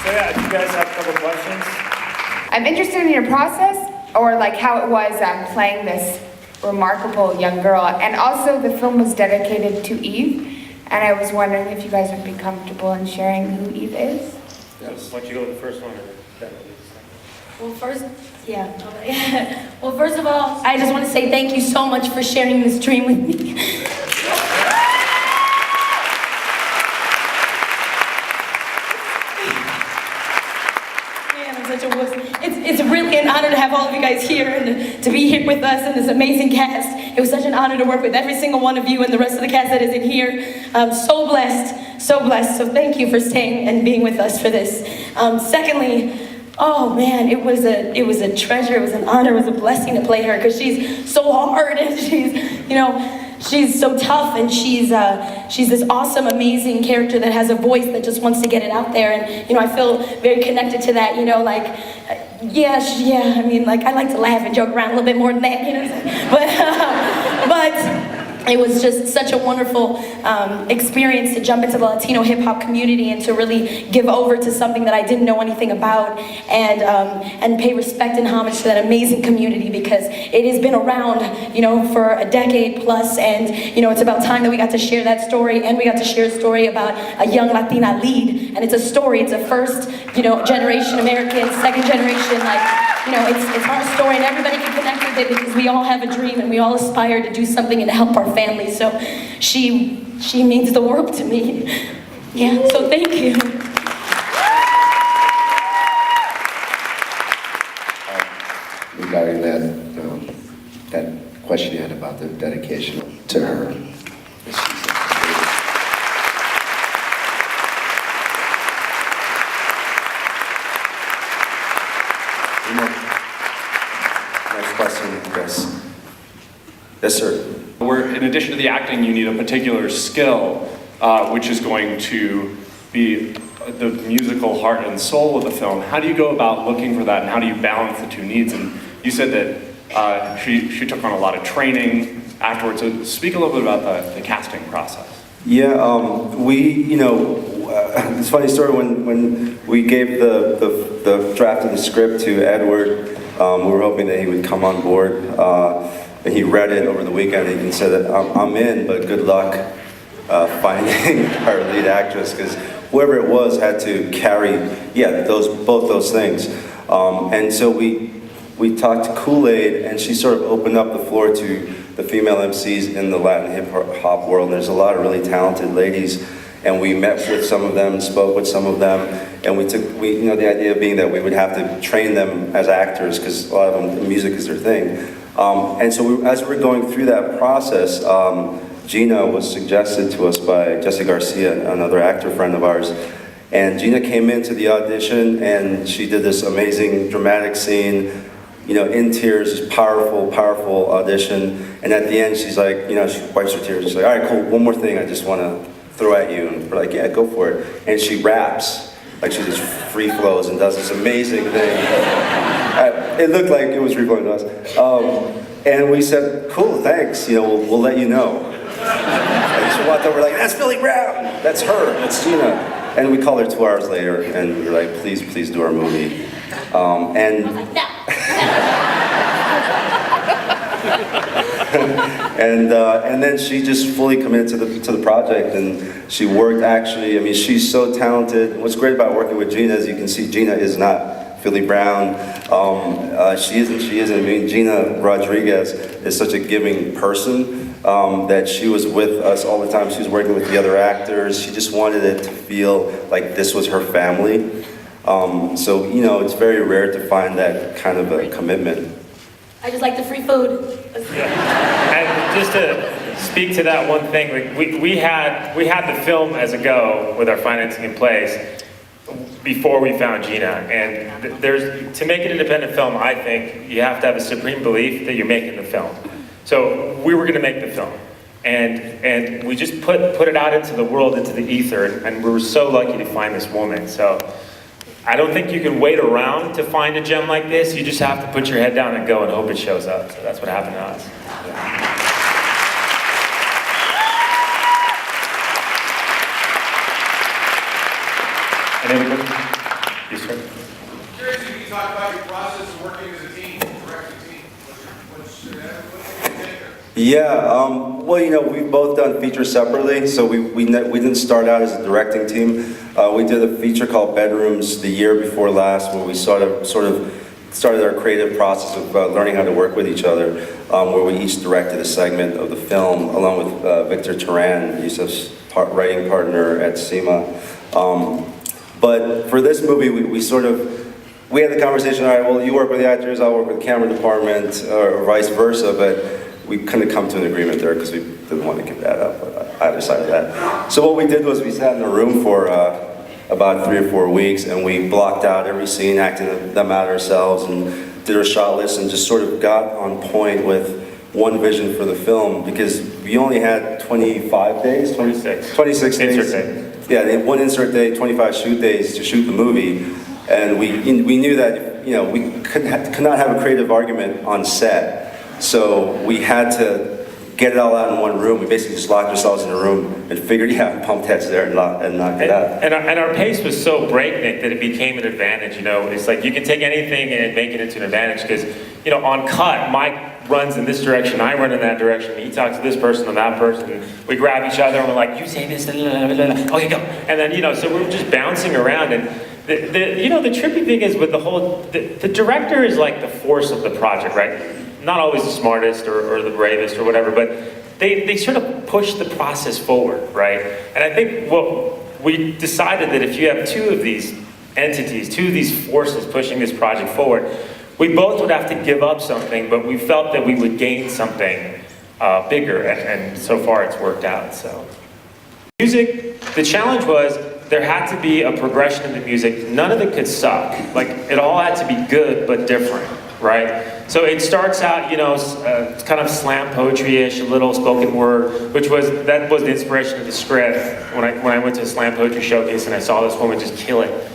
So yeah, do you guys have a couple questions? I'm interested in your process, or like how it was playing this remarkable young girl. And also the film was dedicated to Eve, and I was wondering if you guys would be comfortable in sharing who Eve is? Yes. Why don't you go with the first one? Well, first of all, I just want to say thank you so much for sharing this dream with me. Man, I'm such a wuss. It's really an honor to have all of you guys here and to be here with us and this amazing cast. It was such an honor to work with every single one of you and the rest of the cast that is in here. I'm so blessed, so blessed. So thank you for staying and being with us for this. Secondly, oh man, it was a treasure, it was an honor, it was a blessing to play her because she's so hard and she's so tough, and she's this awesome, amazing character that has a voice that just wants to get it out there, and I feel very connected to that, I mean, like, I like to laugh and joke around a little bit more than that, but it was just such a wonderful experience to jump into the Latino hip-hop community and to really give over to something that I didn't know anything about, and pay respect and homage to that amazing community, because it has been around, for a decade plus, and it's about time that we got to share that story, and we got to share a story about a young Latina lead, and it's a first, generation American, second generation, it's our story, and everybody can connect with it because we all have a dream and we all aspire to do something and to help our families. So she means the world to me. Yeah, so thank you. Regarding that question you had about the dedication to her. Next question, yes. Yes, sir. Where in addition to the acting, you need a particular skill, which is going to be the musical heart and soul of the film. How do you go about looking for that, and how do you balance the two needs? And you said that she took on a lot of training afterwards. So speak a little bit about the casting process. Yeah, it's a funny story. When we gave the draft of the script to Edward, we were hoping that he would come on board. And he read it over the weekend and said that I'm in, but good luck finding our lead actress, because whoever it was had to carry, both those things. And so we talked to Kool-Aid, and she sort of opened up the floor to the female MCs in the Latin hip-hop world. And there's a lot of really talented ladies, and we met with some of them, spoke with some of them, and the idea being that we would have to train them as actors, because a lot of them, music is their thing. And so as we were going through that process, Gina was suggested to us by Jesse Garcia, another actor friend of ours. And Gina came into the audition, and she did this amazing dramatic scene, in tears, powerful, powerful audition. And at the end, she's like, she wipes her tears. She's like, all right, cool, one more thing I just want to throw at you. And we're like, yeah, go for it. And she raps. Like, she just free flows and does this amazing thing. It looked like it was free flowing to us. And we said, cool, thanks, we'll let you know. And she walked over like, that's Billy Brown, that's her, that's Gina. And we called her 2 hours later, and we were like, please do our movie. And I was like, no. And then she just fully committed to the project, and she worked actually. I mean, she's so talented. What's great about working with Gina is you can see Gina is not Philly Brown. She isn't. I mean, Gina Rodriguez is such a giving person that she was with us all the time. She was working with the other actors. She just wanted it to feel like this was her family. So it's very rare to find that kind of a commitment. I just like the free food. Yeah. And just to speak to that one thing, we had the film as a go with our financing in place before we found Gina. And to make an independent film, I think you have to have a supreme belief that you're making the film. So we were going to make the film, and we just put it out into the world, into the ether, and we were so lucky to find this woman. So I don't think you can wait around to find a gem like this. You just have to put your head down and go and hope it shows up. So that's what happened to us. Any other questions? Well, we've both done features separately, so we didn't start out as a directing team. We did a feature called Bedrooms the year before last, where we sort of started our creative process of learning how to work with each other, where we each directed a segment of the film, along with Victor Turan, Yusuf's writing partner at SEMA. But for this movie, we had the conversation, all right, well, you work with the actors, I'll work with the camera department, or vice versa, but we couldn't come to an agreement there because we didn't want to give that up, but I decided that. So what we did was we sat in a room for about 3 or 4 weeks, and we blocked out every scene, acted them out ourselves, and did our shot list, and just sort of got on point with one vision for the film, because we only had 25 days? 26 days. Insert day. Yeah, they had 1 insert day, 25 shoot days to shoot the movie, and we knew that we could not have a creative argument on set, so we had to get it all out in one room. We basically just locked ourselves in a room and figured, pumped heads there and knocked it out. And our pace was so breakneck that it became an advantage. It's like you can take anything and make it into an advantage because, on cut, Mike runs in this direction, I run in that direction, he talks to this person and that person, and we grab each other and we're like, you say this, okay, go. And then, so we're just bouncing around, and the trippy thing is with the director is like the force of the project, right? Not always the smartest or the bravest or whatever, but they sort of push the process forward, right? And I think we decided that if you have 2 of these entities, 2 of these forces pushing this project forward, we both would have to give up something, but we felt that we would gain something bigger, and so far it's worked out, so. Music, the challenge was there had to be a progression in the music. None of it could suck. Like, it all had to be good, but different, right? So it starts out, it's kind of slam poetry-ish, a little spoken word, that was the inspiration of the script when I went to the slam poetry showcase and I saw this woman just kill it.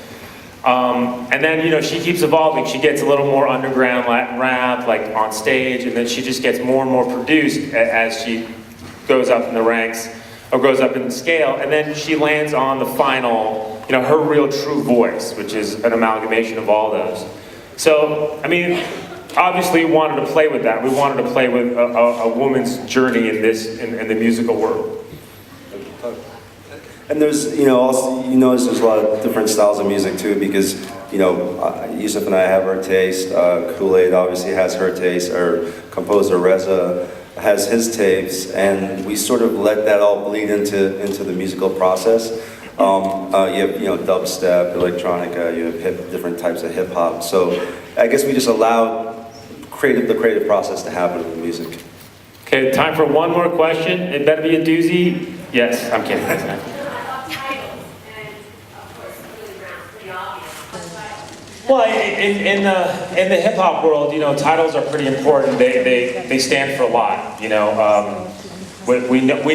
And then, she keeps evolving. She gets a little more underground Latin rap, like on stage, and then she just gets more and more produced as she goes up in the ranks, or goes up in the scale, and then she lands on the final, her real true voice, which is an amalgamation of all those. So, obviously we wanted to play with that. We wanted to play with a woman's journey in the musical world. And there's, also, there's a lot of different styles of music too, because, Yusuf and I have our taste, Kool-Aid obviously has her taste, our composer Reza has his tapes, and we sort of let that all bleed into the musical process. You have, dubstep, electronica, you have different types of hip hop. So I guess we just allow the creative process to happen in the music. Okay, time for one more question. It better be a doozy. Yes, I'm kidding. Well, in the hip hop world, titles are pretty important. They stand for a lot. We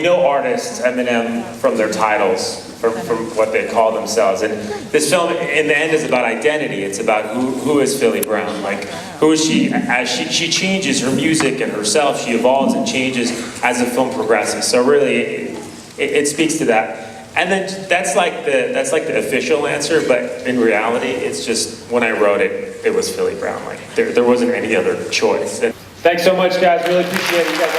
know artists, Eminem, from their titles, from what they call themselves. And this film, in the end, is about identity. It's about who is Philly Brown. Like, who is she? As she changes her music and herself, she evolves and changes as the film progresses. So really, it speaks to that. And then that's like the official answer, but in reality, it's just when I wrote it, it was Philly Brown. Like, there wasn't any other choice. And thanks so much, guys. Really appreciate it. You guys